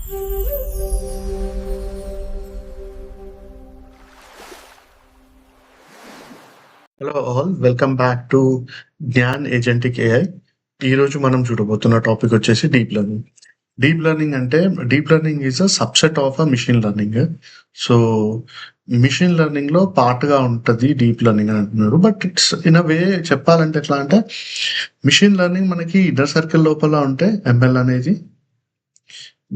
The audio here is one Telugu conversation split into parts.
Hello all, welcome back to Gyan agentic AI. ఈరోజు మనం చూడబోతున్న టాపిక్ వచ్చేసి deep learning. Deep learning is a subset of a machine learning. So machine learning లో పార్ట్ గా ఉంటుంది డీప్ లెర్నింగ్ అని అంటున్నారు. But it's in a way చెప్పాలంటే ఎట్లా అంటే, మిషన్ లెర్నింగ్ మనకి ఇన్నర్ సర్కిల్ లోపల ఉంటే ఎంఎల్ అనేది,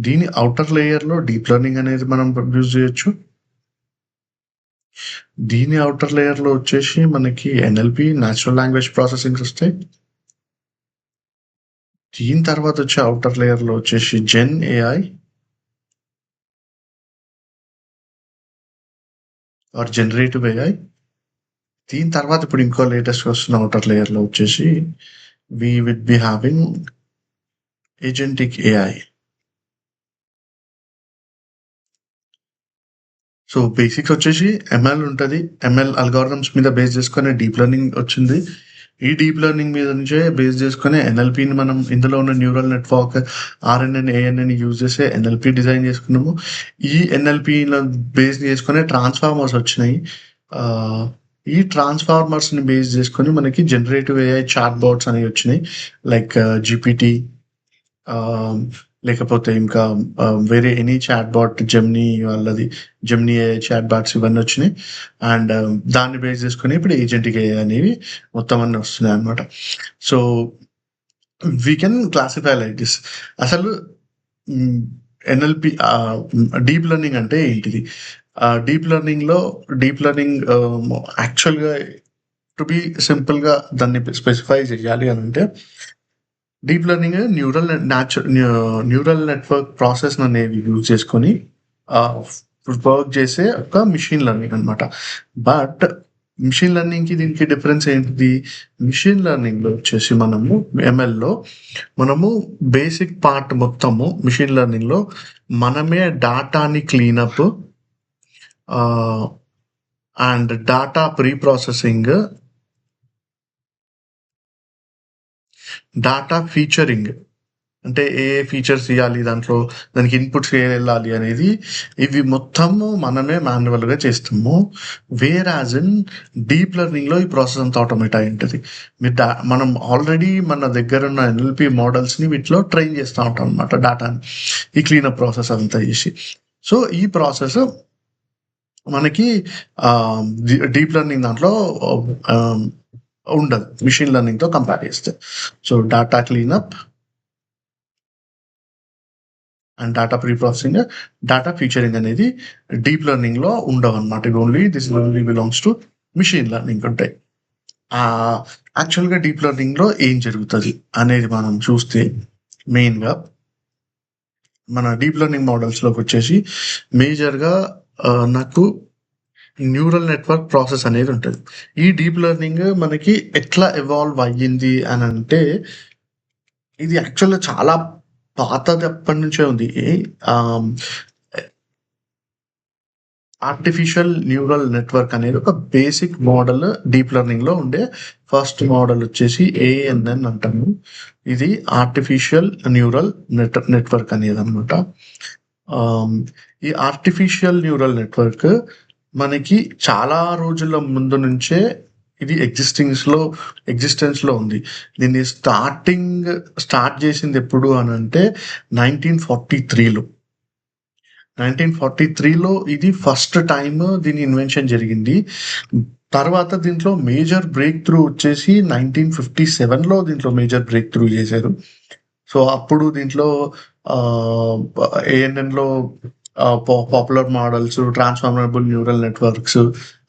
దీని అవుటర్ లేయర్ లో డీప్ లెర్నింగ్ అనేది మనం యూజ్ చేయొచ్చు. దీని అవుటర్ లేయర్ లో వచ్చేసి మనకి ఎన్ఎల్పి, న్యాచురల్ లాంగ్వేజ్ ప్రాసెసింగ్స్ వస్తాయి. దీని తర్వాత వచ్చే అవుటర్ లేయర్ లో వచ్చేసి gen AI or generative AI. దీని తర్వాత ఇప్పుడు ఇంకో లేటెస్ట్ వస్తున్న అవుటర్ లేయర్ లో వచ్చేసి we will be having agentic AI. So basics వచ్చేసి ఎంఎల్ ఉంటుంది. ఎంఎల్ అల్గారిథమ్స్ మీద బేస్ చేసుకుని డీప్ లెర్నింగ్ వచ్చింది. ఈ డీప్ లెర్నింగ్ మీద నుంచే బేస్ చేసుకుని ఎన్ఎల్పిని మనం ఇందులో ఉన్న neural network RNN ANN use చేసే ఎన్ఎల్పి డిజైన్ చేసుకున్నాము. ఈ ఎన్ఎల్పి బేస్ చేసుకుని ట్రాన్స్ఫార్మర్స్ వచ్చినాయి. ఆ, ఈ ట్రాన్స్ఫార్మర్స్ ని బేస్ చేసుకొని మనకి జనరేటివ్ ఏఐ చాట్ బాట్స్ అనేవి వచ్చినాయి. లైక్ జీపీటీ, లేకపోతే ఇంకా వేరే ఎనీ చాట్ బాట్, జెమినీ వాళ్ళది, జెమినీ ఏఐ చాట్ బాట్స్ ఇవన్నీ వచ్చినాయి. అండ్ దాన్ని బేస్ చేసుకుని ఇప్పుడు ఏజెంటిక్ ఏఐ అనేవి మొత్తం అన్నీ వస్తున్నాయి అనమాట. So we can classify like this. అసలు ఎన్ఎల్పి డీప్ లెర్నింగ్ అంటే ఏంటిది? డీప్ లెర్నింగ్ యాక్చువల్గా టు బి సింపుల్ గా దాన్ని స్పెసిఫై చేయాలి అని అంటే, deep learning neural network process అనేవి యూజ్ చేసుకొని వర్క్ చేసే ఒక మిషన్ లెర్నింగ్ అనమాట. బట్ మిషన్ లెర్నింగ్ కి దీనికి డిఫరెన్స్ ఏంటిది? మిషన్ లెర్నింగ్ లో వచ్చేసి మనము ఎంఎల్ లో మనము బేసిక్ పార్ట్ మొత్తము మిషన్ లెర్నింగ్ లో మనమే డాటాని cleanup and data preprocessing, data featuring, అంటే ఏ ఫీచర్స్ ఇవ్వాలి దాంట్లో, దానికి ఇన్పుట్స్ ఏ వెళ్ళాలి అనేది, ఇవి మొత్తము మనమే మాన్యువల్గా చేస్తాము. వేరాజ్ ఇన్ డీప్ లెర్నింగ్లో ఈ ప్రాసెస్ అంతా ఆటోమేట్ అయి ఉంటుంది. మనం ఆల్రెడీ మన దగ్గర ఉన్న ఎన్ఎల్పి మోడల్స్ని వీటిలో ట్రైన్ చేస్తూ ఉంటాం అనమాట, డాటాని ఈ క్లీనప్ ప్రాసెస్ అంతా చేసి. సో ఈ ప్రాసెస్ మనకి డీప్ లెర్నింగ్ దాంట్లో ఉండదు, మిషన్ లెర్నింగ్తో కంపేర్ చేస్తే. So data cleanup and data preprocessing, data featuring అనేది డీప్ లెర్నింగ్ లో ఉండవు అనమాట. This only belongs to machine learning ఉంటాయి. యాక్చువల్గా డీప్ లెర్నింగ్ లో ఏం జరుగుతుంది అనేది మనం చూస్తే, మెయిన్ గా మన డీప్ లెర్నింగ్ మోడల్స్ లోకి వచ్చేసి మేజర్గా నాకు న్యూరల్ నెట్వర్క్ ప్రాసెస్ అనేది ఉంటుంది. ఈ డీప్ లెర్నింగ్ మనకి ఎట్లా ఎవాల్వ్ అయ్యింది అని అంటే, ఇది యాక్చువల్గా చాలా పాతది, ఎప్పటి నుంచే ఉంది. ఆర్టిఫిషియల్ న్యూరల్ నెట్వర్క్ అనేది ఒక బేసిక్ మోడల్ డీప్ లెర్నింగ్ లో ఉండే ఫస్ట్ మోడల్ వచ్చేసి ఏఎన్ఎన్ అంటాము. ఇది ఆర్టిఫిషియల్ న్యూరల్ నెట్వర్క్ అనేది అనమాట. ఈ ఆర్టిఫిషియల్ న్యూరల్ నెట్వర్క్ మనకి చాలా రోజుల ముందు నుంచే ఇది ఎగ్జిస్టెన్స్ లో ఉంది. దీన్ని స్టార్ట్ చేసింది ఎప్పుడు అని అంటే 1943లో. 1943లో ఇది ఫస్ట్ టైం దీని ఇన్వెన్షన్ జరిగింది. తర్వాత దీంట్లో మేజర్ బ్రేక్ త్రూ వచ్చేసి 1957లో దీంట్లో మేజర్ బ్రేక్ త్రూ చేశారు. సో అప్పుడు దీంట్లో ఏఎన్ఎన్లో popular models, transformable neural networks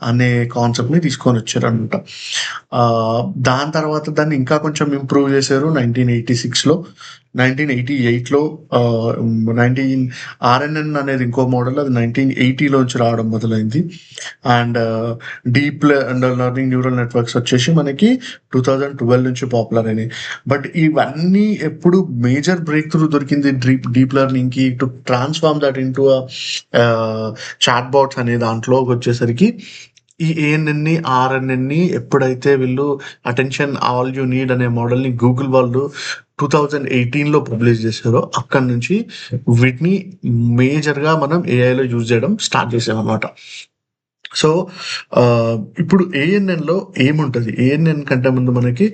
అనే కాన్సెప్ట్ని తీసుకొని వచ్చారు అనమాట. దాని తర్వాత దాన్ని ఇంకా కొంచెం ఇంప్రూవ్ చేశారు 1986లో. 1988లో ఆర్ఎన్ఎన్ అనేది ఇంకో మోడల్, అది 1980లోంచి రావడం మొదలైంది. And deep learning neural networks వచ్చేసి మనకి 2012 నుంచి పాపులర్ అయినాయి. బట్ ఇవన్నీ ఎప్పుడు మేజర్ బ్రేక్ త్రూ దొరికింది డీప్ లెర్నింగ్ కి to transform that into chatbots అనే దాంట్లోకి వచ్చేసరికి, ఈ ఏఎన్ఎన్ని ఆర్ఎన్ఎన్ని ఎప్పుడైతే వీళ్ళు అటెన్షన్ ఆల్ యూ నీడ్ అనే మోడల్ని గూగుల్ వాళ్ళు 2018లో పబ్లిష్ చేశారో అక్కడి నుంచి వీటిని మేజర్గా మనం ఏఐలో యూజ్ చేయడం స్టార్ట్ చేసామన్నమాట. సో ఇప్పుడు ఏఎన్ఎన్లో ఏముంటుంది, ఏఎన్ఎన్ కంటే ముందు మనకి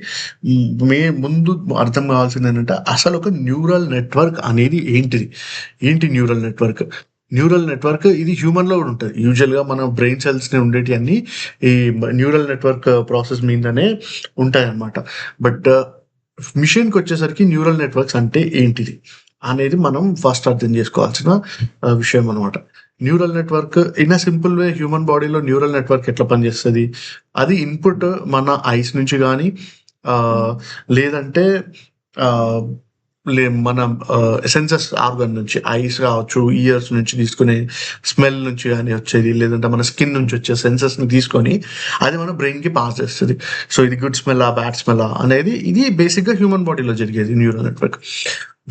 ముందు అర్థం కావాల్సింది ఏంటంటే అసలు ఒక న్యూరల్ నెట్వర్క్ అనేది ఏంటి న్యూరల్ నెట్వర్క్. న్యూరల్ నెట్వర్క్ ఇది హ్యూమన్లో కూడా ఉంటుంది. యూజువల్గా మన బ్రెయిన్ సెల్స్ని ఉండేటి అన్ని ఈ న్యూరల్ నెట్వర్క్ ప్రాసెస్ మీదనే ఉంటాయి అన్నమాట. బట్ మిషన్కి వచ్చేసరికి న్యూరల్ నెట్వర్క్స్ అంటే ఏంటిది అనేది మనం ఫస్ట్ అర్థం చేసుకోవాల్సిన విషయం అనమాట. Neural network in a simple way human బాడీలో న్యూరల్ నెట్వర్క్ ఎట్లా పనిచేస్తుంది, అది ఇన్పుట్ మన ఐస్ నుంచి కానీ లేదంటే మన సెన్సెస్ ఆర్గన్ నుంచి, ఐస్ కావచ్చు, ఇయర్స్ నుంచి తీసుకునే స్మెల్ నుంచి కానీ వచ్చేది, లేదంటే మన స్కిన్ నుంచి వచ్చే సెన్సెస్ని తీసుకొని అది మన బ్రెయిన్కి పాస్ చేస్తుంది. సో ఇది గుడ్ స్మెల్లా బ్యాడ్ స్మెల్లా అనేది ఇది బేసిక్గా హ్యూమన్ బాడీలో జరిగేది neural network.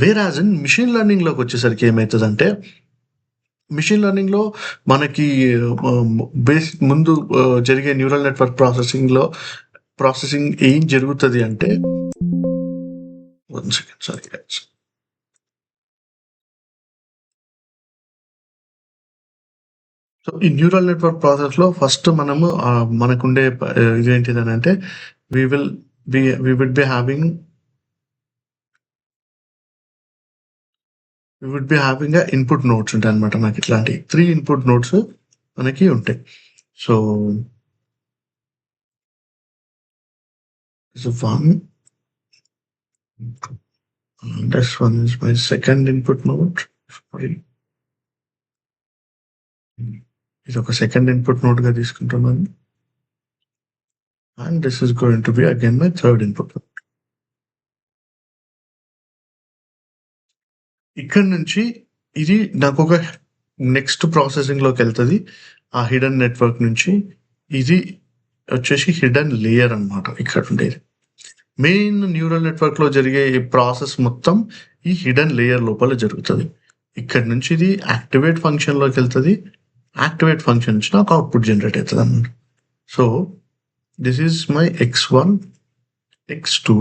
Whereas in machine లెర్నింగ్లోకి వచ్చేసరికి ఏమవుతుందంటే మిషన్ లెర్నింగ్లో మనకి ముందు జరిగే న్యూరల్ నెట్వర్క్ ప్రాసెసింగ్ ఏం జరుగుతుంది అంటే, 1 second, sorry guys. సో ఈ న్యూరల్ నెట్వర్క్ ప్రాసెస్లో ఫస్ట్ మనము మనకుండే ఇదేంటిదని అంటే we would be having input notes ఉంటాయి అనమాట. మనకి ఇట్లాంటి 3 ఇన్పుట్ నోట్స్ మనకి ఉంటాయి. So this one is my second input node. ఇది ఒక సెకండ్ ఇన్పుట్ నోట్ గా తీసుకుంటున్నాను. And this is going to be again my third input. ఇక్కడ నుంచి ఇది నాకు ఒక నెక్స్ట్ ప్రాసెసింగ్ లోకి వెళ్తుంది. ఆ హిడెన్ నెట్వర్క్ నుంచి ఇది వచ్చేసి హిడెన్ లేయర్ అనమాట. ఇక్కడ ఉండేది మెయిన్ న్యూరల్ నెట్వర్క్ లో జరిగే ఈ ప్రాసెస్ మొత్తం ఈ హిడెన్ లేయర్ లోపల జరుగుతుంది. ఇక్కడ నుంచి ఇది యాక్టివేట్ ఫంక్షన్ లోకి వెళ్తుంది. యాక్టివేట్ ఫంక్షన్ నుంచి నాకు అవుట్పుట్ జనరేట్ అవుతుంది అన్నమాట. So this is my x1, x2,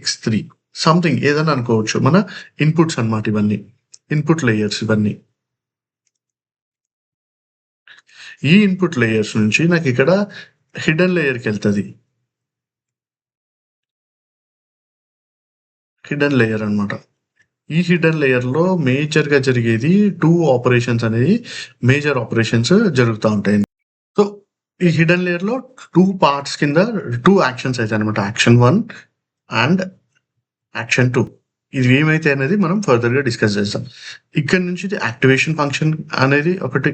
x3 something ఏదైనా అనుకోవచ్చు. మన ఇన్పుట్స్ అన్నమాట ఇవన్నీ, ఇన్పుట్ లేయర్స్ ఇవన్నీ. ఈ ఇన్పుట్ లేయర్స్ నుంచి నాకు ఇక్కడ హిడెన్ లేయర్కి వెళ్తుంది. హిడెన్ లేయర్ అనమాట. ఈ హిడెన్ లేయర్లో మేజర్గా జరిగేది 2 ఆపరేషన్స్ అనేది మేజర్ ఆపరేషన్స్ జరుగుతూ ఉంటాయి. సో ఈ హిడెన్ లేయర్లో 2 పార్ట్స్ కింద 2 యాక్షన్స్ అవుతాయి అనమాట. Action 1 and action 2. ఇది ఏమైతే అనేది మనం ఫర్దర్గా డిస్కస్ చేస్తాం. ఇక్కడ నుంచి యాక్టివేషన్ ఫంక్షన్ అనేది ఒకటి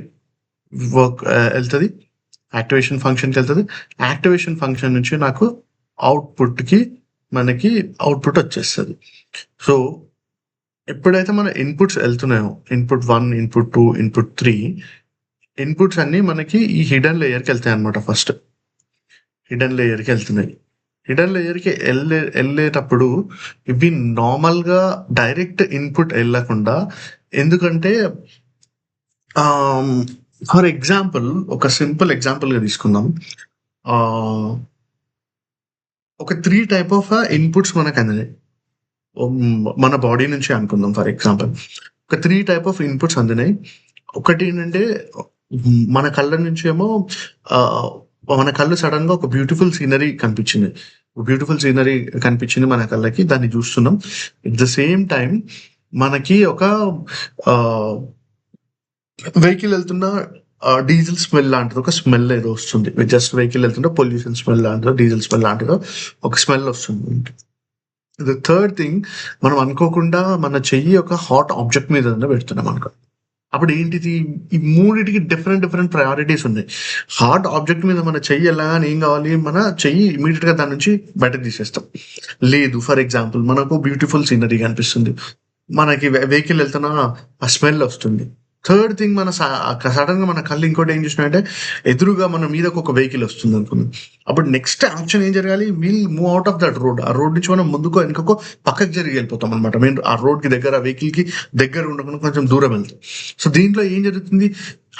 వర్క్ వెళ్తుంది. యాక్టివేషన్ ఫంక్షన్కి వెళ్తుంది. యాక్టివేషన్ ఫంక్షన్ నుంచి నాకు మనకి అవుట్పుట్ వచ్చేస్తుంది. సో ఎప్పుడైతే మన ఇన్పుట్స్ వెళ్తున్నాయో, ఇన్పుట్ 1, ఇన్పుట్ 2, ఇన్పుట్ 3 ఇన్పుట్స్ అన్నీ మనకి ఈ హిడెన్ లేయర్కి వెళ్తాయి అనమాట. ఫస్ట్ హిడెన్ లేయర్కి వెళ్తున్నాయి. హిడెన్ లేయర్కి వెళ్ళేటప్పుడు ఇవి నార్మల్గా డైరెక్ట్ ఇన్పుట్ వెళ్ళకుండా, ఎందుకంటే ఫర్ ఎగ్జాంపుల్ ఒక సింపుల్ ఎగ్జాంపుల్గా తీసుకుందాం. ఒక 3 టైప్ ఆఫ్ ఇన్పుట్స్ మనకు అందినాయి మన బాడీ నుంచి అనుకుందాం. ఫర్ ఎగ్జాంపుల్ ఒక 3 టైప్ ఆఫ్ ఇన్పుట్స్ అందినాయి. ఒకటి ఏంటంటే మన కళ్ళ నుంచి ఏమో మన కళ్ళు సడన్ గా ఒక బ్యూటిఫుల్ సీనరీ కనిపించింది మన కళ్ళకి. దాన్ని చూస్తున్నాం. ఎట్ ద సేమ్ టైం మనకి ఒక వెహికల్ వెళ్తున్న డీజిల్ స్మెల్ లాంటిది ఒక స్మెల్ ఏదో వస్తుంది. జస్ట్ వెహికల్ వెళ్తుంటే పొల్యూషన్ స్మెల్ లాంటిదో, డీజిల్ స్మెల్ లాంటిదో ఒక స్మెల్ వస్తుంది. ద థర్డ్ థింగ్, మనం అనుకోకుండా మన చెయ్యి ఒక హాట్ ఆబ్జెక్ట్ మీద పెడుతున్నాం అనుకో. అప్పుడు ఏంటిది, ఈ మూడింటికి డిఫరెంట్ ప్రయారిటీస్ ఉన్నాయి. హాట్ ఆబ్జెక్ట్ మీద మన చెయ్యి వెళ్ళగానే ఏం కావాలి, మన చెయ్యి ఇమీడియట్ గా దాని నుంచి బయట తీసేస్తాం. లేదు, ఫర్ ఎగ్జాంపుల్ మనకు బ్యూటిఫుల్ సీనరీ కనిపిస్తుంది, మనకి వెహికల్ వెళ్తున్నా ఆ స్మెల్ వస్తుంది. థర్డ్ థింగ్, మన సడన్ గా మన కళ్ళు ఇంకోటి ఏం చూసినాయంటే ఎదురుగా మన మీదకి ఒక వెహికల్ వస్తుంది అనుకుంది. అప్పుడు నెక్స్ట్ యాక్షన్ ఏం జరగాలి, wheel move out of that road. ఆ రోడ్ నుంచి మనం ముందుకో వెనుకకో పక్కకి జరిగి వెళ్ళిపోతాం అనమాట. మెయిన్ ఆ రోడ్ కి దగ్గర, వెహికల్ కి దగ్గర ఉండకుండా కొంచెం దూరం వెళ్తాం. సో దీంట్లో ఏం జరుగుతుంది,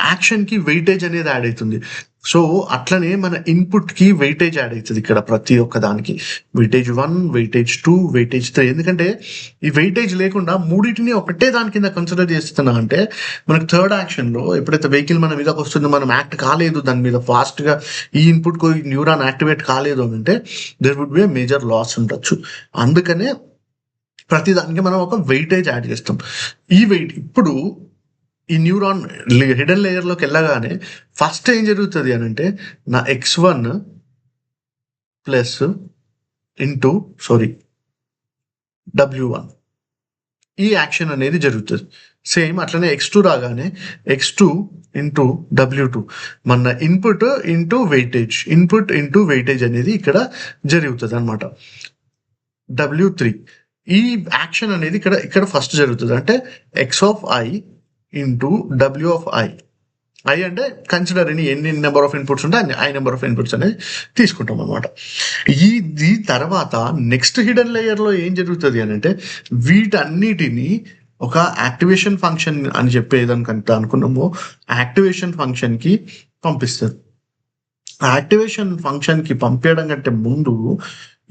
యాక్షన్ కి వెయిటేజ్ అనేది యాడ్ అవుతుంది. సో అట్లనే మన ఇన్పుట్కి వెయిటేజ్ యాడ్ అవుతుంది ఇక్కడ ప్రతి ఒక్క దానికి. Weightage 1, weightage 2, weightage 3. ఎందుకంటే ఈ వెయిటేజ్ లేకుండా మూడింటిని ఒకటే దాని కింద కన్సిడర్ చేస్తున్నా అంటే మనకు థర్డ్ యాక్షన్లో ఎప్పుడైతే వెహికల్ మన మీదకి వస్తుందో మనం యాక్ట్ కాలేదు దాని మీద ఫాస్ట్గా ఈ ఇన్పుట్కు న్యూరాన్ యాక్టివేట్ కాలేదు అని అంటే there would be major loss ఉండొచ్చు. అందుకనే ప్రతి దానికి మనం ఒక వెయిటేజ్ యాడ్ చేస్తాం. ఈ వెయిట్ ఇప్పుడు ఈ న్యూరాన్ హిడెన్ లేయర్లోకి వెళ్ళగానే ఫస్ట్ ఏం జరుగుతుంది అని అంటే నా x1 ప్లస్ ఇంటూ W1 ఈ యాక్షన్ అనేది జరుగుతుంది. సేమ్ అట్లనే x2 రాగానే x2 ఇంటూ W2 మన ఇన్పుట్ ఇంటూ వెయిటేజ్ అనేది ఇక్కడ జరుగుతుంది అనమాట. W3 ఈ యాక్షన్ అనేది ఇక్కడ ఫస్ట్ జరుగుతుంది. అంటే x(i) ఇంటూ W(i). ఐ అంటే కన్సిడర్ ఎన్ని నెంబర్ ఆఫ్ ఇన్పుట్స్ ఉంటే అన్ని నెంబర్ ఆఫ్ ఇన్పుట్స్ అనేది తీసుకుంటాం అనమాట. ఇది తర్వాత నెక్స్ట్ హిడెన్ లేయర్లో ఏం జరుగుతుంది అని అంటే వీటన్నిటిని ఒక యాక్టివేషన్ ఫంక్షన్ అని చెప్పేదానికంటే అనుకున్నామో యాక్టివేషన్ ఫంక్షన్కి పంపిస్తుంది. యాక్టివేషన్ ఫంక్షన్కి పంపించడం కంటే ముందు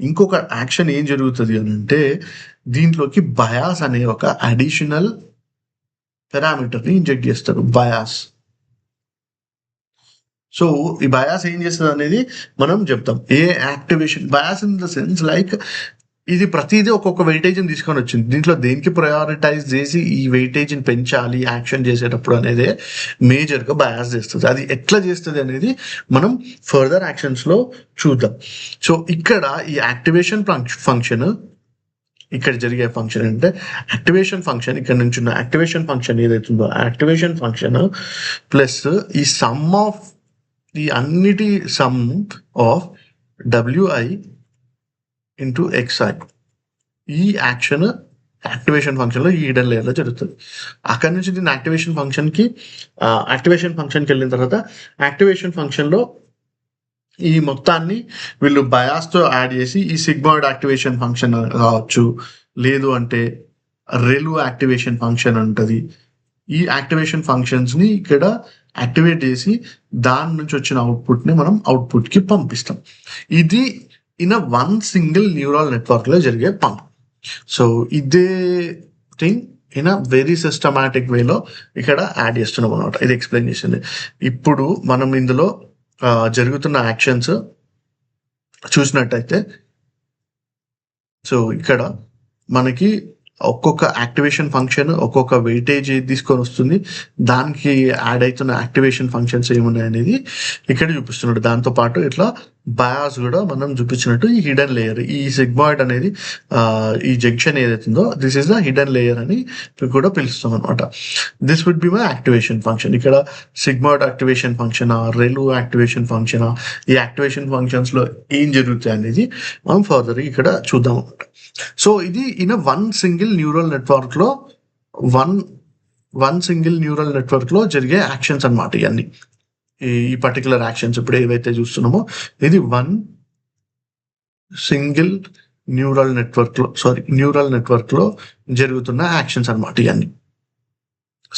ఇంకొక యాక్షన్ ఏం జరుగుతుంది అని అంటే దీంట్లోకి బయాస్ అనే ఒక అడిషనల్ పారామీటర్ని ఇంజెక్ట్ చేస్తారు, బయాస్. సో ఈ బయాస్ ఏం చేస్తుంది అనేది మనం చెప్తాం. A activation bias in the sense like ఇది ప్రతిదీ ఒక్కొక్క వెయిటేజ్ని తీసుకొని వచ్చింది. దీంట్లో దేనికి ప్రయారిటైజ్ చేసి ఈ వెయిటేజ్ని పెంచాలి యాక్షన్ చేసేటప్పుడు అనేది మేజర్గా బయాస్ చేస్తుంది. అది ఎట్లా చేస్తుంది అనేది మనం ఫర్దర్ యాక్షన్స్లో చూద్దాం. సో ఇక్కడ ఈ యాక్టివేషన్ ఫంక్షన్ ఇక్కడ జరిగే ఫంక్షన్ అంటే యాక్టివేషన్ ఫంక్షన్ ఇక్కడ నుంచి ఉన్న యాక్టివేషన్ ఫంక్షన్ ఏదైతుందో యాక్టివేషన్ ఫంక్షన్ ప్లస్ ఈ సమ్ ఆఫ్ ఈ అన్నిటి some of WI into XI ఈ యాక్షన్ యాక్టివేషన్ ఫంక్షన్లో ఈ హిడెన్ లేయర్లో జరుగుతుంది. అక్కడి నుంచి దీన్ని యాక్టివేషన్ ఫంక్షన్కి వెళ్ళిన తర్వాత యాక్టివేషన్ ఫంక్షన్లో ఈ మొత్తాన్ని వీళ్ళు బయాస్తో యాడ్ చేసి ఈ సిగ్మాయిడ్ యాక్టివేషన్ ఫంక్షన్ కావచ్చు, లేదు అంటే రెలు యాక్టివేషన్ ఫంక్షన్ ఉంటుంది. ఈ యాక్టివేషన్ ఫంక్షన్స్ని ఇక్కడ యాక్టివేట్ చేసి దాని నుంచి వచ్చిన అవుట్పుట్ని మనం అవుట్పుట్కి పంపిస్తాం. ఇది ఇన్ వన్ సింగిల్ న్యూరల్ నెట్వర్క్లో జరిగే పని. సో ఇదే థింగ్ ఇన్ వెరీ సిస్టమాటిక్ వేలో ఇక్కడ యాడ్ చేస్తున్నాం అనమాట. ఇది ఎక్స్ప్లెయిన్ చేసింది. ఇప్పుడు మనం ఇందులో జరుగుతున్న యాక్షన్స్ చూసినట్టయితే సో ఇక్కడ మనకి ఒక్కొక్క యాక్టివేషన్ ఫంక్షన్ ఒక్కొక్క వెయిటేజ్ తీసుకొని వస్తుంది. దానికి యాడ్ అవుతున్న యాక్టివేషన్ ఫంక్షన్స్ ఏమున్నాయి అనేది ఇక్కడ చూపిస్తున్నాడు. దాంతోపాటు ఇట్లా బయాస్ కూడా మనం చూపించినట్టు ఈ హిడెన్ లేయర్ ఈ సిగ్మాయిడ్ అనేది ఈ జంక్షన్ ఏదైతుందో this is the hidden layer అని కూడా పిలుస్తాం అనమాట. This would be my activation function. ఇక్కడ సిగ్మాయిడ్ యాక్టివేషన్ ఫంక్షనా, రెలు యాక్టివేషన్ ఫంక్షనా, ఈ యాక్టివేషన్ ఫంక్షన్స్లో ఏం జరుగుతాయి అనేది మనం ఫర్దర్ ఇక్కడ చూద్దాం అనమాట. సో ఇది ఇన్ వన్ సింగిల్ న్యూరల్ నెట్వర్క్లో జరిగే యాక్షన్స్ అనమాట. ఇవన్నీ ఈ పర్టికులర్ యాక్షన్స్ ఇప్పుడు ఏవైతే చూస్తున్నామో ఇది వన్ సింగిల్ న్యూరల్ నెట్వర్క్లో జరుగుతున్న యాక్షన్స్ అనమాట ఇవన్నీ.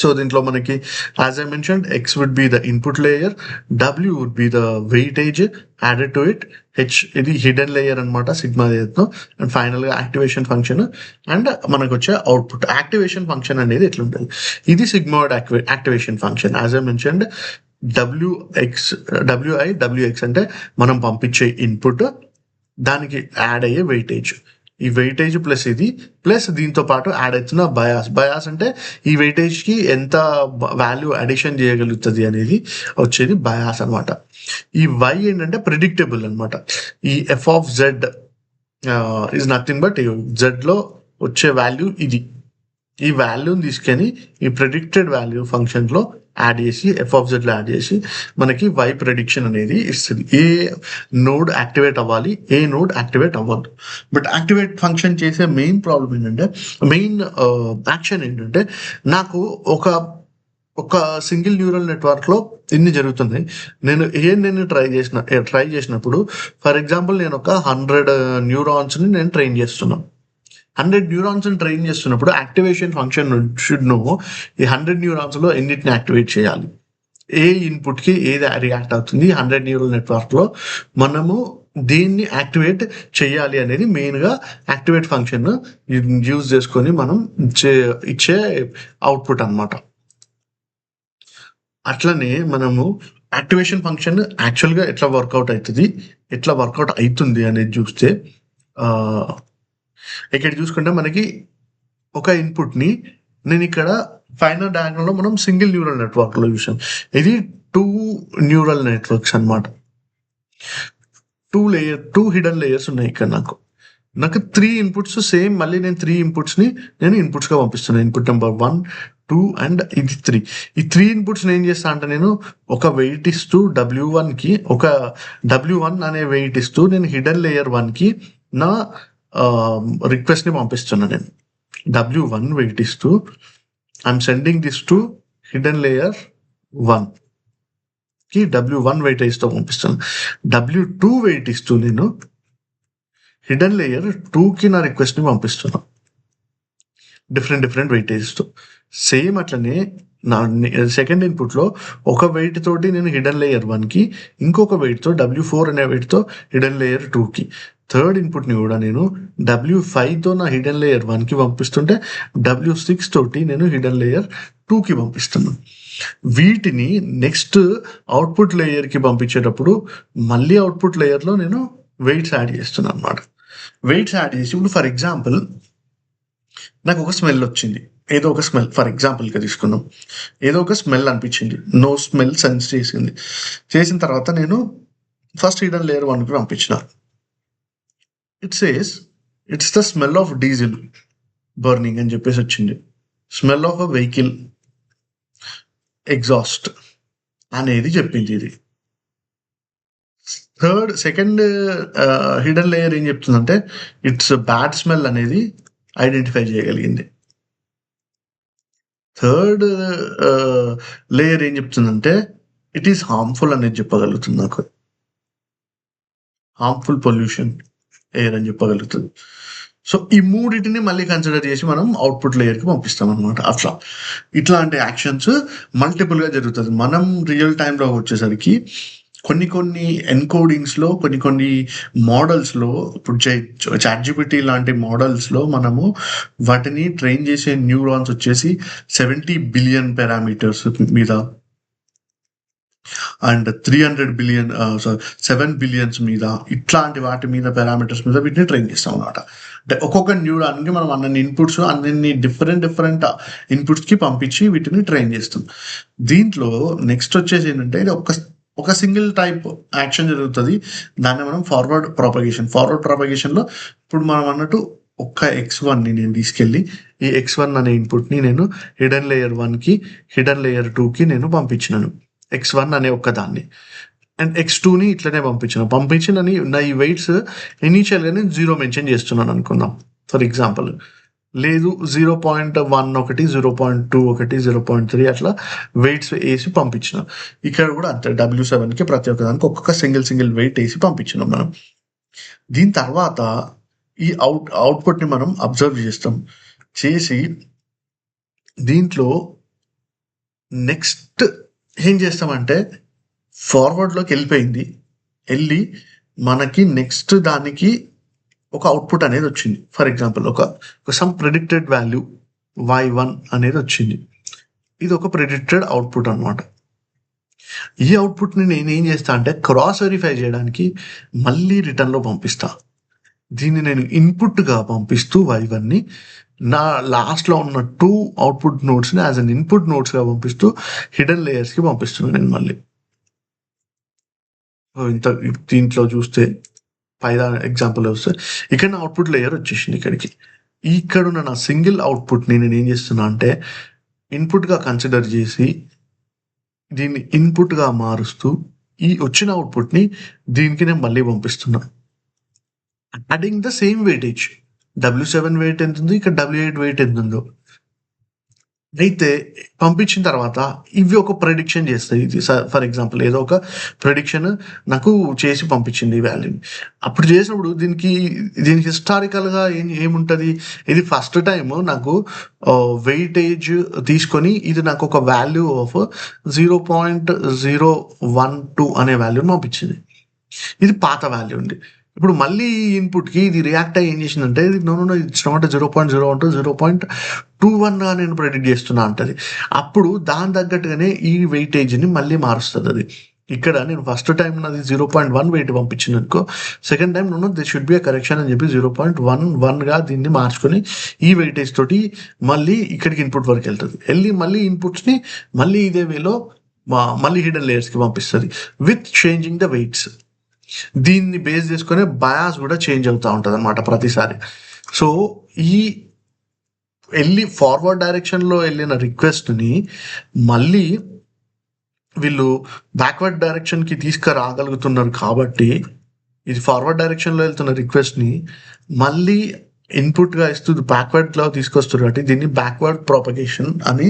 సో దీంట్లో మనకి as I mentioned X would be the input layer, W would be the weightage added to it, H ఇది హిడెన్ లేయర్ అనమాట సిగ్మా ఏదో, అండ్ ఫైనల్గా యాక్టివేషన్ ఫంక్షన్ అండ్ మనకు వచ్చే అవుట్పుట్. యాక్టివేషన్ ఫంక్షన్ అనేది ఎట్లుంటుంది, ఇది sigmoid activation function. As I mentioned WI WX అంటే మనం పంపించే ఇన్పుట్, దానికి యాడ్ అయ్యే వెయిటేజ్, ఈ వెయిటేజ్ ప్లస్ ఇది ప్లస్ దీంతో పాటు యాడ్ అవుతున్న బయాస్ అంటే ఈ వెయిటేజ్కి ఎంత వాల్యూ అడిషన్ చేయగలుగుతుంది అనేది వచ్చేది బయాస్ అనమాట. ఈ Y ఏంటంటే ప్రిడిక్టబుల్ అనమాట. ఈ f(z) ఈజ్ నథింగ్ బట్ జెడ్లో వచ్చే వాల్యూ ఇది. ఈ వాల్యూని తీసుకొని ఈ ప్రెడిక్టెడ్ వాల్యూ ఫంక్షన్లో యాడ్ చేసి f(z)లో యాడ్ చేసి మనకి Y ప్రెడిక్షన్ అనేది ఇస్తుంది. ఏ నోడ్ యాక్టివేట్ అవ్వాలి, ఏ నోడ్ యాక్టివేట్ అవ్వద్దు. బట్ యాక్టివేట్ ఫంక్షన్ చేసే మెయిన్ ప్రాబ్లం ఏంటంటే యాక్షన్ ఏంటంటే నాకు ఒక సింగిల్ న్యూరల్ నెట్వర్క్లో ఇన్ని జరుగుతున్నాయి. నేను ట్రై చేసినప్పుడు ఫర్ ఎగ్జాంపుల్ నేను ఒక 100 న్యూరాన్స్ని నేను ట్రైన్ చేస్తున్నాను. 100 న్యూరాన్స్ని ట్రైన్ చేస్తున్నప్పుడు యాక్టివేషన్ ఫంక్షన్ షుడ్ నో ఈ 100 న్యూరాన్స్లో ఎన్నిటిని యాక్టివేట్ చేయాలి. ఏ ఇన్పుట్కి ఏది రియాక్ట్ అవుతుంది 100 న్యూరల్ నెట్వర్క్లో మనము దీన్ని యాక్టివేట్ చేయాలి అనేది మెయిన్గా యాక్టివేట్ ఫంక్షన్ యూజ్ చేసుకొని మనం ఇచ్చే అవుట్పుట్ అన్నమాట. అట్లనే మనము యాక్టివేషన్ ఫంక్షన్ యాక్చువల్గా ఎట్లా వర్కౌట్ అవుతుంది, ఎట్లా వర్కౌట్ అవుతుంది అనేది చూస్తే ఇక్కడ చూసుకుంటే మనకి ఒక ఇన్పుట్ని నేను ఇక్కడ ఫైనల్ డయాగ్రామ్లో మనం సింగిల్ న్యూరల్ నెట్వర్క్లో చూసాం. ఇది 2 న్యూరల్ నెట్వర్క్స్ అన్నమాట. 2 హిడెన్ లేయర్స్ ఉన్నాయి ఇక్కడ నాకు 3 ఇన్పుట్స్ సేమ్. మళ్ళీ నేను 3 ఇన్పుట్స్ని నేను ఇన్పుట్స్గా పంపిస్తున్నాను. ఇన్పుట్ నెంబర్ 1, 2 అండ్ ఇది 3. ఈ 3 ఇన్పుట్స్ ఏం చేస్తా అంటే నేను ఒక వెయిట్ ఇస్తూ W1కి ఒక W1 అనే వెయిట్ ఇస్తూ నేను హిడెన్ లేయర్ 1కి నా రిక్వెస్ట్ని పంపిస్తున్నాను. నేను W1 వెయిట్ ఇస్తూ I'm sending this to hidden layer 1కి W1 వెయిట్ ఇస్తూ పంపిస్తాను. W2 వెయిట్ ఇస్తూ నేను హిడెన్ లేయర్ 2కి నా రిక్వెస్ట్ని పంపిస్తున్నాను. డిఫరెంట్ వెయిటేజ్తో. సేమ్ అట్లనే నా సెకండ్ ఇన్పుట్లో ఒక వెయిట్ తోటి నేను హిడెన్ లేయర్ 1కి, ఇంకొక వెయిట్తో W4 అనే వెయిట్తో హిడెన్ లేయర్ 2కి. థర్డ్ ఇన్పుట్ని కూడా నేను W5తో నా హిడెన్ లేయర్ 1కి పంపిస్తుంటే W6 తోటి నేను హిడెన్ లేయర్ 2కి పంపిస్తున్నాను. వీటిని నెక్స్ట్ అవుట్పుట్ లేయర్కి పంపించేటప్పుడు మళ్ళీ అవుట్పుట్ లేయర్లో నేను వెయిట్స్ యాడ్ చేస్తున్నాను అన్నమాట. వెయిట్స్ యాడ్ చేసి ఇప్పుడు ఫర్ ఎగ్జాంపుల్ నాకు ఒక స్మెల్ వచ్చింది. ఏదో ఒక స్మెల్ ఫర్ ఎగ్జాంపుల్గా తీసుకున్నాం. ఏదో ఒక స్మెల్ అనిపించింది. నో స్మెల్ సెన్స్ చేసిన తర్వాత నేను ఫస్ట్ హిడెన్ లేయర్ 1కి పంపించిన. It's the smell of diesel burning అని చెప్పేసి వచ్చింది. Smell of a vehicle exhaust అనేది చెప్పింది ఇది. సెకండ్ హిడెన్ లేయర్ ఏం చెప్తుందంటే ఇట్స్ బ్యాడ్ స్మెల్ అనేది ఐడెంటిఫై చేయగలిగింది. థర్డ్ లేయర్ ఏం చెప్తుందంటే ఇట్ ఈస్ హార్మ్ఫుల్ అనేది చెప్పగలుగుతుంది. నాకు హార్మ్ఫుల్ పొల్యూషన్ ఎయిర్ అని చెప్పగలుగుతుంది. సో ఈ మూడింటిని మళ్ళీ కన్సిడర్ చేసి మనం అవుట్పుట్ లేయర్కి పంపిస్తాం అనమాట. ఇట్లాంటి యాక్షన్స్ మల్టిపుల్గా జరుగుతుంది. మనం రియల్ టైంలో వచ్చేసరికి కొన్ని ఎన్కోడింగ్స్లో కొన్ని మోడల్స్లో ఇప్పుడు ChatGPT లాంటి మోడల్స్లో మనము వాటిని ట్రైన్ చేసే న్యూరాన్స్ వచ్చేసి 70 బిలియన్ పారామీటర్స్ మీద అండ్ 300 బిలియన్ 7 బిలియన్స్ మీద ఇట్లాంటి వాటి మీద పారామీటర్స్ మీద వీటిని ట్రైన్ చేస్తాం అనమాట. అంటే ఒక్కొక్క న్యూరాన్కి మనం అన్ని ఇన్పుట్స్ అన్ని డిఫరెంట్ ఇన్పుట్స్కి పంపించి వీటిని ట్రైన్ చేస్తాం. దీంట్లో నెక్స్ట్ వచ్చేసి ఏంటంటే ఇది ఒక సింగిల్ టైప్ యాక్షన్ జరుగుతుంది. దాన్ని మనం ఫార్వర్డ్ ప్రాపగేషన్లో ఇప్పుడు మనం అన్నట్టు ఒక్క X1ని నేను తీసుకెళ్ళి ఈ X1 అనే ఇన్పుట్ని నేను హిడెన్ లేయర్ 1కి హిడెన్ లేయర్ 2కి నేను పంపించినాను. X1 అనే ఒక్కదాన్ని అండ్ X2ని ఇట్లనే పంపించినని నా ఈ వెయిట్స్ ఇనీషియల్గా నేను 0 మెన్షన్ చేస్తున్నాను అనుకుందాం ఫర్ ఎగ్జాంపుల్. లేదు 0.1 ఒకటి 0.2 ఒకటి 0.3 అట్లా వెయిట్స్ వేసి పంపించిన. ఇక్కడ కూడా అంతే W7కి ప్రతి ఒక్కదానికి ఒక్కొక్క సింగిల్ వెయిట్ వేసి పంపించినాం మనం. దీని తర్వాత ఈ అవుట్పుట్ని మనం అబ్జర్వ్ చేసి దీంట్లో నెక్స్ట్ ఏం చేస్తామంటే ఫార్వర్డ్లోకి వెళ్ళి మనకి నెక్స్ట్ దానికి ఒక అవుట్పుట్ అనేది వచ్చింది. ఫర్ ఎగ్జాంపుల్ ఒక సమ్ ప్రెడిక్టెడ్ వాల్యూ Y1 అనేది వచ్చింది. ఇది ఒక ప్రెడిక్టెడ్ అవుట్పుట్ అనమాట. ఈ అవుట్పుట్ని నేను ఏం చేస్తా అంటే క్రాస్ వెరిఫై చేయడానికి మళ్ళీ రిటర్న్లో పంపిస్తా. దీన్ని నేను ఇన్పుట్గా పంపిస్తూ Y1ని నా లాస్ట్లో ఉన్న 2 అవుట్పుట్ నోట్స్ని యాజ్ అన్ ఇన్పుట్ నోట్స్గా పంపిస్తూ హిడెన్ లేయర్స్కి పంపిస్తున్నాను నేను మళ్ళీ. దీంట్లో చూస్తే పైదా ఎగ్జాంపుల్ వస్తే ఇక్కడ నా అవుట్పుట్ లేయర్ వచ్చేసింది. ఇక్కడున్న నా సింగిల్ అవుట్పుట్ని నేను ఏం చేస్తున్నా అంటే ఇన్పుట్గా కన్సిడర్ చేసి దీన్ని ఇన్పుట్గా మారుస్తూ ఈ వచ్చిన అవుట్పుట్ని దీనికి నేను మళ్ళీ పంపిస్తున్నా. Adding the same weightage W7 weight ఎంత ఉంది, ఇక్కడ W8 వెయిట్ ఎంత ఉందో అయితే పంపించిన తర్వాత ఇవి ఒక ప్రెడిక్షన్ చేస్తాయి. ఇది ఫర్ ఎగ్జాంపుల్ ఏదో ఒక ప్రెడిక్షన్ నాకు చేసి పంపించింది ఈ వాల్యూని. అప్పుడు చేసినప్పుడు దీనికి హిస్టారికల్‌గా ఏముంటది? ఇది ఫస్ట్ టైమ్ నాకు వెయిటేజ్ తీసుకొని ఇది నాకు ఒక వాల్యూ ఆఫ్ 0.012 అనే వాల్యూని పంపించింది. ఇది పాత వాల్యూ ఉంది. ఇప్పుడు మళ్ళీ ఈ ఇన్పుట్‌కి ఇది రియాక్ట్ అయ్యి ఏం చేసిందంటే ఇది no, no, no it's not 0.012 0.21గా నేను ప్రెడిక్ట్ చేస్తున్నా అంటది. అప్పుడు దాని తగ్గట్టుగానే ఈ వెయిటేజ్‌ని మళ్ళీ మారుస్తదది. ఇక్కడ నేను ఫస్ట్ టైమ్ నాది 0.1 వెయిట్ పంపించిందనుకో, second time no, no this should be a correction అని చెప్పి 0.11గా దీన్ని మార్చుకొని ఈ వెయిటేజ్ తోటి మళ్ళీ ఇక్కడికి ఇన్పుట్ వరకెళ్తది. ఎళ్లి మళ్ళీ ఇన్పుట్స్‌ని మళ్ళీ ఇదే వేలో మళ్ళీ హిడెన్ లేయర్స్‌కి పంపిస్తది. With changing the weights. దీన్ని బేస్ చేసుకొని బయాస్ కూడా చేంజ్ అవుతా ఉంటదనమాట ప్రతిసారి. సో, ఈ ఫార్వర్డ్ డైరెక్షన్‌లో ఎళ్ళిన రిక్వెస్ట్‌ని మళ్ళీ వీళ్ళు బ్యాక్వర్డ్ డైరెక్షన్‌కి తీసుకురాగలుగుతున్నారు కాబట్టి, ఇది ఫార్వర్డ్ డైరెక్షన్‌లో ఎళ్తున్న రిక్వెస్ట్‌ని మళ్ళీ ఇన్పుట్‌గా ఇస్తూ బ్యాక్వర్డ్‌లో తీసుకొస్తారు కాబట్టి దీన్ని బ్యాక్వర్డ్ ప్రొపగేషన్ అని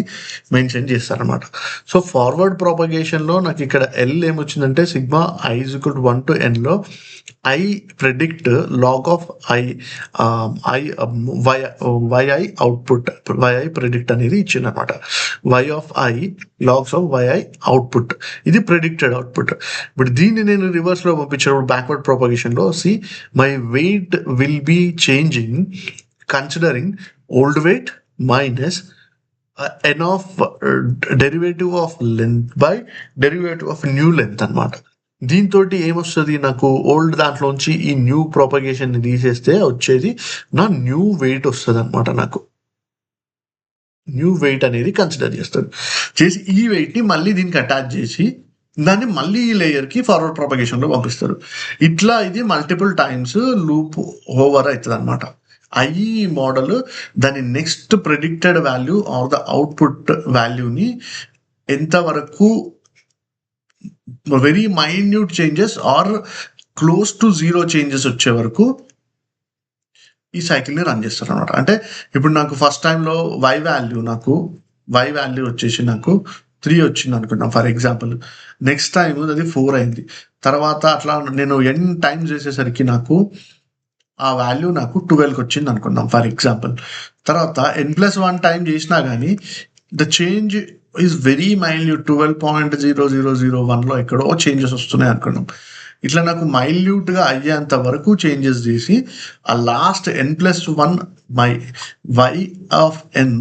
మెన్షన్ చేస్తారనమాట. సో, ఫార్వర్డ్ ప్రొపగేషన్‌లో నాకు ఇక్కడ ఎల్ ఏమొచ్చిందంటే sigma i is equal to 1 to nలో I predict log of yi అవుట్‌పుట్ yi ప్రెడిక్ట్ అనేది ఇచ్చిందనమాట. y of i logs of yi అవుట్‌పుట్. ఇది ప్రెడిక్టెడ్ అవుట్‌పుట్. ఇప్పుడు దీన్ని నేను రివర్స్‌లో పంపించినప్పుడు బ్యాక్వర్డ్ ప్రొపగేషన్‌లో my weight will be changing considering old weight minus n of derivative of length by derivative of new length అనమాట. దీంతోటి ఏమొస్తది నాకు ఓల్డ్ దాంట్లోంచి ఈ న్యూ ప్రొపగేషన్‌ని తీసేస్తే వచ్చేది నా న్యూ వెయిట్ వస్తదనమాట నాకు. న్యూ వెయిట్ అనేది కన్సిడర్ చేస్తారు. చేసి ఈ వెయిట్‌ని మళ్ళీ దీనికి అటాచ్ చేసి దాన్ని మళ్ళీ ఈ లేయర్‌కి ఫార్వర్డ్ ప్రొపగేషన్‌లో పంపిస్తారు. ఇట్లా ఇది మల్టిపుల్ టైమ్స్ లూప్ ఓవర్ అయితదనమాట. ఈ మోడల్ దాని next predicted value or the output వాల్యూని ఎంతవరకు very minute changes or close to 0 changes వచ్చే వరకు ఈ సైకిల్‌ని రన్ చేస్తారనమాట. అంటే ఇప్పుడు నాకు ఫస్ట్ టైమ్‌లో y వాల్యూ వచ్చేసి నాకు 3 వచ్చిందనుకుందాం ఫర్ ఎగ్జాంపుల్. నెక్స్ట్ టైమ్ అది 4 అయింది. తర్వాత అట్లా నేను n టైమ్స్ చేసేసరికి నాకు ఆ వాల్యూ నాకు 12కి వచ్చిందనుకుందాం ఫర్ ఎగ్జాంపుల్. తర్వాత n+1 టైమ్ చేసినా గానీ the change is very minute 12.0001లో ఎక్కడో చేంజెస్ వస్తున్నాయి అనుకున్నాం. ఇట్లా నాకు మైల్యూట్‌గా అయ్యేంత వరకు చేంజెస్ చేసి ఆ last n+1 my y of n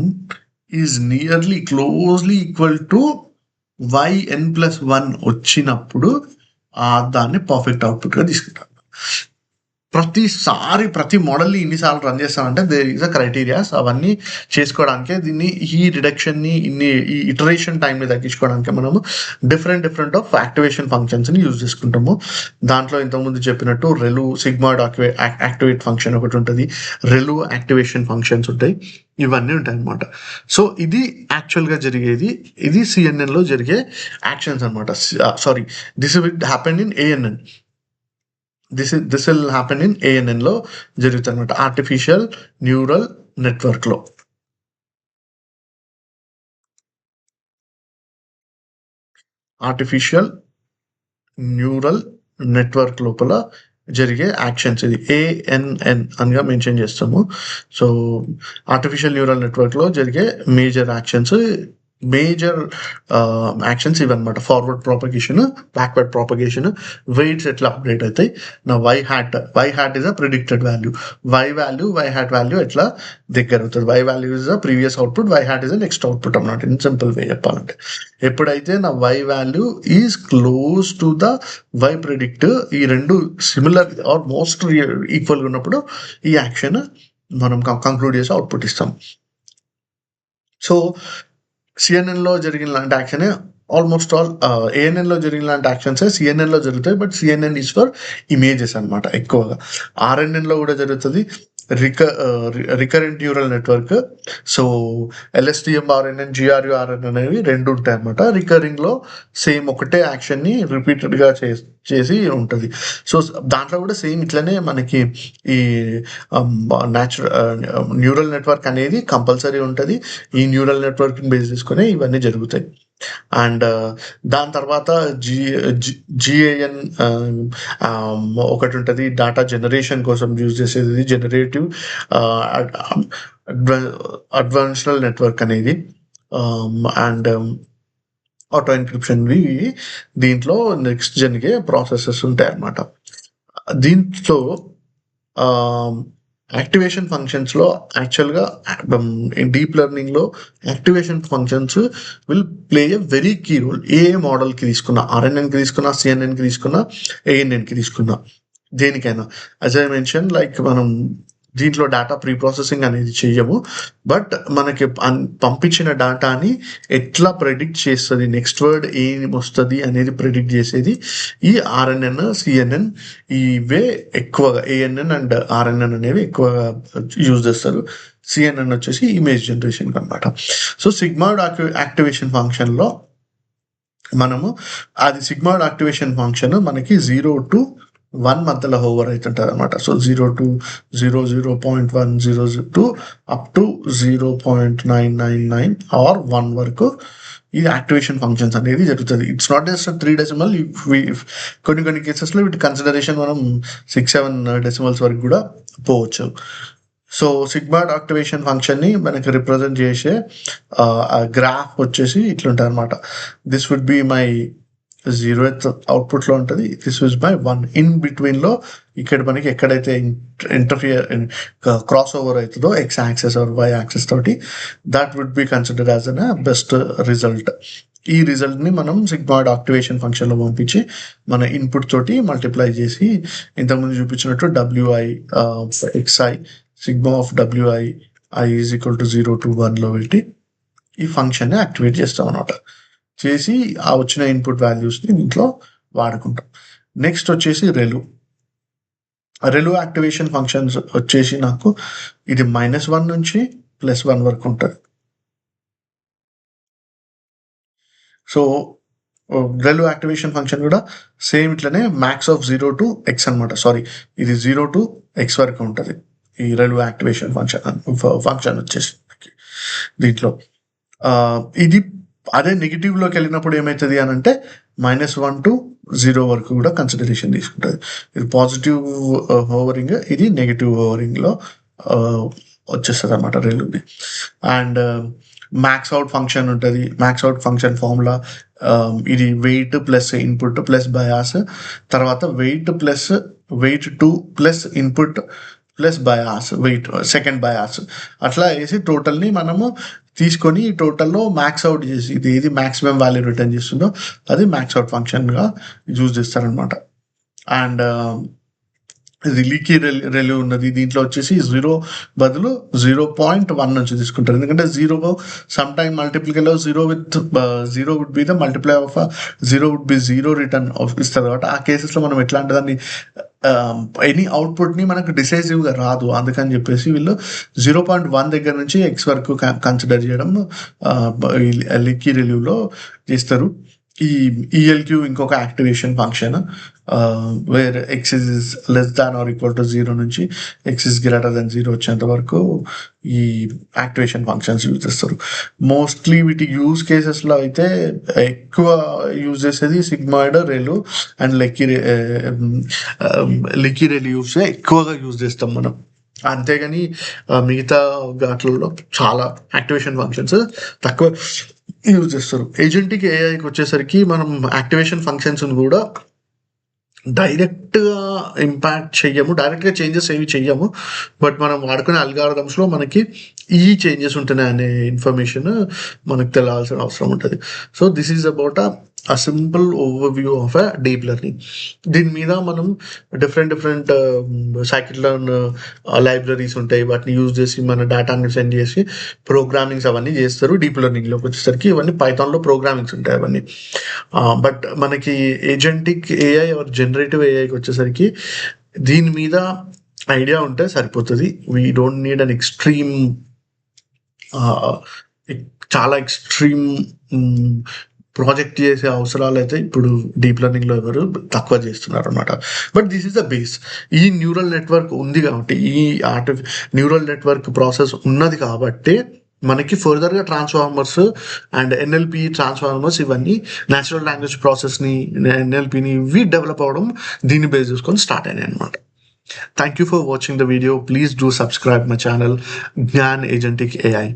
is nearly closely equal to yn+1 వచ్చినప్పుడు దాన్ని పర్ఫెక్ట్ అవుట్‌పుట్‌గా తీసుకుంటాను. ప్రతి మోడల్‌ని ఇన్ని సార్లు రన్ చేస్తానంటే దేర్ ఈస్ అ క్రైటీరియాస్ అవన్నీ చేసుకోవడానికే దీన్ని ఈ రిడక్షన్‌ని ఈ ఇటరేషన్ టైమ్‌ని తగ్గించుకోవడానికే మనము డిఫరెంట్ ఆఫ్ యాక్టివేషన్ ఫంక్షన్స్‌ని యూజ్ చేసుకుంటాము. దాంట్లో ఇంతకుముందు చెప్పినట్టు రెలు సిగ్మాయిడ్ యాక్టివేట్ ఫంక్షన్ ఒకటి ఉంటది. రెలు యాక్టివేషన్ ఫంక్షన్స్ ఉంటాయి. ఇవన్నీ ఉంటాయన్నమాట. సో, ఇది యాక్చువల్‌గా జరిగేది. ఇది సిఎన్ఎన్‌లో జరిగే యాక్షన్స్ అనమాట. Sorry this will happen in ANN. This will happen in ఏఎన్ఎన్‌లో జరుగుతదనమాట. ఆర్టిఫిషియల్ న్యూరల్ నెట్వర్క్‌లో. ఆర్టిఫిషియల్ న్యూరల్ నెట్వర్క్ లోపల జరిగే యాక్షన్స్ ఇది ఏఎన్ఎన్ అనిగా మెన్షన్ చేస్తాము. సో, ఆర్టిఫిషియల్ న్యూరల్ నెట్వర్క్‌లో జరిగే మేజర్ యాక్షన్స్ ఇవన్నమాట. Forward propagation, backward propagation, weights ఎట్లా అప్డేట్ అవుతాయి. నా y hat is a predicted value. y hat value ఎట్లా దగ్గర అవుతుంది. y value is the previous output, y hat is the next output అన్నమాట. ఇన్ సింపుల్ వే చెప్పాలంటే. ఎప్పుడైతే నా y value is close to the y predict ఈ రెండు సిమిలర్ ఆర్ మోస్ట్ ఈక్వల్‌గా ఉన్నప్పుడు ఈ యాక్షన్ మనం కంక్లూడ్ చేసి అవుట్‌పుట్ ఇస్తాం. సో, సిఎన్ఎన్‌లో జరిగిన లాంటి యాక్షనే ఆల్మోస్ట్ ఆల్ ఏఎన్ఎన్‌లో జరిగిన లాంటి యాక్షన్సే సిఎన్ఎన్‌లో జరుగుతాయి. But CNN is for images అనమాట ఎక్కువగా. ఆర్ఎన్ఎన్‌లో కూడా జరుగుతది. Recurrent neural network. So LSTM RNN, GRU RNN అనేవి రెండు ఉంటాయి అనమాట. రికరింగ్లో సేమ్ ఒకటే యాక్షన్ని రిపీటెడ్గా చేసి ఉంటుంది. సో దాంట్లో కూడా సేమ్ ఇట్లనే మనకి ఈ న్యూరల్ నెట్వర్క్ అనేది కంపల్సరీ ఉంటుంది. ఈ న్యూరల్ నెట్వర్క్ని బేస్ చేసుకుని ఇవన్నీ జరుగుతాయి. అండ్ దాని తర్వాత GAN ఒకటి ఉంటుంది, డేటా జనరేషన్ కోసం యూజ్ చేసేది జనరేటివ్ అడ్వాన్స్డ్ నెట్వర్క్ అనేది. అండ్ ఆటో ఎన్క్రిప్షన్ దీంట్లో నెక్స్ట్ జన్కే ప్రాసెసెస్ ఉంటాయి అన్నమాట. దీంట్లో యాక్టివేషన్ ఫంక్షన్స్లో యాక్చువల్గా డీప్ లెర్నింగ్లో activation functions will play a very key role. ఏ మోడల్కి తీసుకున్నా, RNNకి తీసుకున్నా, CNN కి తీసుకున్నా, ANNకి తీసుకున్నా, దేనికైనా. యాజ్ ఐ మెన్షన్, లైక్ మనం దీంట్లో డేటా ప్రీ ప్రాసెసింగ్ అనేది చెయ్యము, బట్ మనకి పంపించిన డేటాని ఎట్లా ప్రెడిక్ట్ చేస్తుంది, నెక్స్ట్ వర్డ్ ఏం వస్తుంది అనేది ప్రెడిక్ట్ చేసేది ఈ RNN, CNN ఇవే ఎక్కువగా. ANN అండ్ RNN అనేవి ఎక్కువగా యూజ్ చేస్తారు. CNN వచ్చేసి ఇమేజ్ జనరేషన్ అనమాట. సో సిగ్మాయిడ్ యాక్టివేషన్ ఫంక్షన్లో మనము అది సిగ్మాయిడ్ యాక్టివేషన్ ఫంక్షన్ మనకి 0 to 1 మధ్యలో హోవర్ అవుతుంటుంది అనమాట. So 0 to 0.1, 0 to up to 0.999 or 1 వరకు ఈ యాక్టివేషన్ ఫంక్షన్స్ అనేది జరుగుతుంది. It's not just 3 decimal. కొన్ని కేసెస్లో వీటి కన్సిడరేషన్ మనం 6-7 డెసిమల్స్ వరకు కూడా పోవచ్చు. సో సిగ్మాయిడ్ యాక్టివేషన్ ఫంక్షన్ని మనకి రిప్రజెంట్ చేసే గ్రాఫ్ వచ్చేసి ఇట్లుంటుంది అనమాట. This would be my 0th అవుట్పుట్లో ఉంటుంది. This is my 1. ఇన్ బిట్వీన్లో ఇక్కడ మనకి ఎక్కడైతే క్రాస్ ఓవర్ అవుతుందో X axis or Y axis తోటి, that would be consider as an best result. ఈ రిజల్ట్ని మనం సిగ్మాయిడ్ యాక్టివేషన్ ఫంక్షన్లో పంపించి మన ఇన్పుట్ తోటి మల్టిప్లై చేసి ఇంతకుముందు చూపించినట్టు WI XI sigma of WI I is equal to 0 to 1లో పెట్టి ఈ ఫంక్షన్ని యాక్టివేట్ చేస్తాం అన్నమాట. చేసి ఆ వచ్చిన ఇన్పుట్ వాల్యూస్ని దీంట్లో వాడుకుంటాం. నెక్స్ట్ వచ్చేసి రెలు యాక్టివేషన్ ఫంక్షన్స్ వచ్చేసి నాకు ఇది -1 నుంచి +1 వరకు ఉంటుంది. సో రెలు యాక్టివేషన్ ఫంక్షన్ కూడా సేమ్ ఇట్లనే max of 0 to x అనమాట. సారీ, ఇది 0 to x వరకు ఉంటుంది ఈ రెలు యాక్టివేషన్ ఫంక్షన్ వచ్చేసి దీంట్లో. ఇది అదే నెగిటివ్లోకి వెళ్ళినప్పుడు ఏమవుతుంది అని అంటే -1 to 0 వరకు కూడా కన్సిడరేషన్ తీసుకుంటుంది. ఇది పాజిటివ్ హోవరింగ్, ఇది నెగిటివ్ హోవరింగ్లో వచ్చేస్తుంది అనమాట రెలుది. అండ్ మ్యాక్స్ అవుట్ ఫంక్షన్ ఉంటుంది. మ్యాక్స్ అవుట్ ఫంక్షన్ ఫార్ములా ఇది weight plus input plus bias, తర్వాత weight 2 plus input plus bias, weight second bias, అట్లా వేసి టోటల్ని మనము తీసుకొని టోటల్లో మ్యాక్స్ అవుట్ చేసి ఇది ఏది మ్యాక్సిమం వాల్యూ రిటర్న్ చేస్తుందో అది మ్యాక్స్ అవుట్ ఫంక్షన్గా యూజ్ చేస్తారనమాట. అండ్ ఇది లీకీ రెల్యూ ఉన్నది. దీంట్లో వచ్చేసి 0 బదులు 0.1 నుంచి తీసుకుంటారు. ఎందుకంటే 0 సమ్ టైమ్ మల్టిప్లికేలో 0 would be the multiply of 0 would be 0 return ఇస్తారు కాబట్టి ఆ కేసెస్లో మనం ఎట్లాంటి దాన్ని ఎనీ అవుట్పుట్ని మనకు డిసైసివ్గా రాదు. అందుకని చెప్పేసి వీళ్ళు 0.1 దగ్గర నుంచి X వరకు కన్సిడర్ చేయడం లీకీ రెల్యూలో చేస్తారు. ఈ ELQ ఇంకొక activation function where X is less than or equal to 0 నుంచి X is greater than 0 వచ్చేంత వరకు ఈ యాక్టివేషన్ ఫంక్షన్స్ యూజ్ చేస్తారు. మోస్ట్లీ వీటి యూజ్ కేసెస్లో అయితే ఎక్కువ యూజ్ చేసేది సిగ్మాయిడ్ రెలు అండ్ లీకీ రెల్యూస్ ఎక్కువగా యూజ్ చేస్తాం మనం. అంతేగాని మిగతా వాటిల్లో చాలా యాక్టివేషన్ ఫంక్షన్స్ తక్కువ యూజ్ చేస్తారు. ఏజెంటిక్ ఏఐకి వచ్చేసరికి మనం యాక్టివేషన్ ఫంక్షన్స్ కూడా డైరెక్ట్గా ఇంపాక్ట్ చెయ్యము, డైరెక్ట్గా చేంజెస్ ఏమి చెయ్యము. బట్ మనం వాడుకునే అల్గారిథమ్స్లో మనకి ఈ చేంజెస్ ఉంటున్నాయి అనే ఇన్ఫర్మేషన్ మనకు తెలియాల్సిన అవసరం ఉంటుంది. So this is about a simple overview of a deep learning. దీని మీద మనం డిఫరెంట్ scikit-learn లైబ్రరీస్ ఉంటాయి. వాటిని యూజ్ చేసి మన డేటాని సెండ్ చేసి ప్రోగ్రామింగ్స్ అవన్నీ చేస్తారు. డీప్ లెర్నింగ్లోకి వచ్చేసరికి ఇవన్నీ పైథాన్లో ప్రోగ్రామింగ్స్ ఉంటాయి అవన్నీ. బట్ మనకి ఏజెంటిక్ ఏఐ ఆర్ జనరేటివ్ ఏఐకి వచ్చేసరికి దీని మీద ఐడియా ఉంటే సరిపోతుంది. We don't need an extreme చాలా ఎక్స్ట్రీమ్ ప్రాజెక్ట్ చేసే అవసరాలు అయితే ఇప్పుడు డీప్ లెర్నింగ్లో ఎవరు తక్కువ చేస్తున్నారు అనమాట. But this is the base. ఈ న్యూరల్ నెట్వర్క్ ఉంది కాబట్టి, ఈ న్యూరల్ నెట్వర్క్ ప్రాసెస్ ఉన్నది కాబట్టి మనకి ఫర్దర్గా ట్రాన్స్ఫార్మర్స్ అండ్ ఎన్ఎల్పి ట్రాన్స్ఫార్మర్స్ ఇవన్నీ న్యాచురల్ లాంగ్వేజ్ ప్రాసెస్ని, ఎన్ఎల్పిని ఇవి డెవలప్ అవ్వడం దీన్ని బేస్ చేసుకొని స్టార్ట్ అయినాయి అనమాట. Thank you for watching the video. Please do subscribe my channel, Gyan Agentic AI.